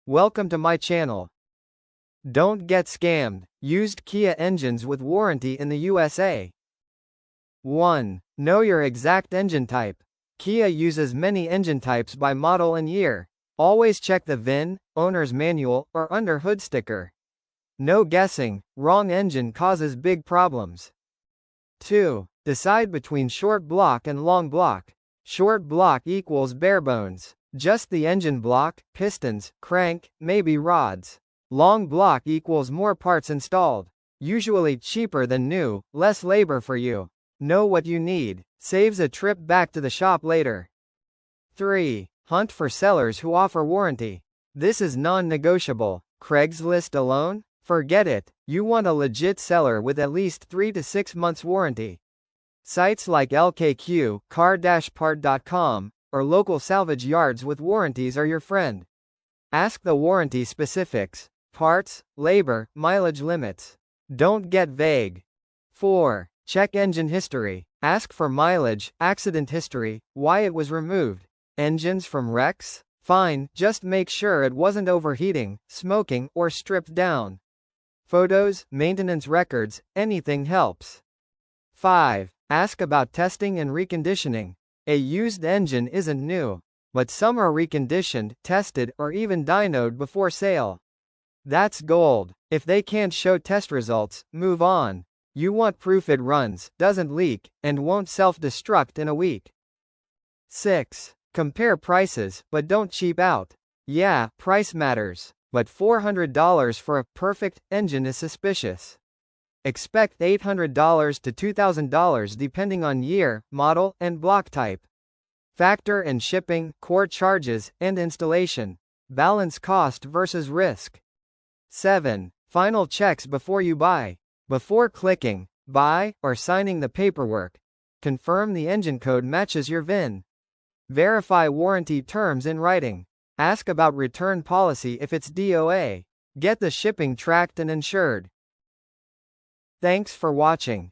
Welcome to my channel. Don't get scammed. Used Kia engines with warranty in the USA. 1. Know your exact engine type. Kia uses many engine types by model and year. Always check the VIN, owner's manual, or under hood sticker. No guessing, wrong engine causes big problems. 2. Decide between short block and long block. Short block equals bare bones. Just the engine block, pistons, crank, maybe rods. Long block equals more parts installed. Usually cheaper than new, less labor for you. Know what you need. Saves a trip back to the shop later. 3. Hunt for sellers who offer warranty. This is non-negotiable. Craigslist alone? Forget it. You want a legit seller with at least 3 to 6 months warranty. Sites like LKQ, car-part.com, or local salvage yards with warranties are your friend. Ask the warranty specifics, parts, labor, mileage limits. Don't get vague. 4. Check engine history. Ask for mileage, accident history, why it was removed. Engines from wrecks? Fine, just make sure it wasn't overheating, smoking, or stripped down. Photos, maintenance records, anything helps. 5. Ask about testing and reconditioning. A used engine isn't new, but some are reconditioned, tested, or even dynoed before sale. That's gold. If they can't show test results, move on. You want proof it runs, doesn't leak, and won't self-destruct in a week. 6. Compare prices, but don't cheap out. Yeah, price matters, but $400 for a perfect engine is suspicious. Expect $800 to $2,000 depending on year, model, and block type. Factor in shipping, core charges, and installation. Balance cost versus risk. 7. Final checks before you buy. Before clicking buy or signing the paperwork, confirm the engine code matches your VIN. Verify warranty terms in writing. Ask about return policy if it's DOA. Get the shipping tracked and insured. Thanks for watching.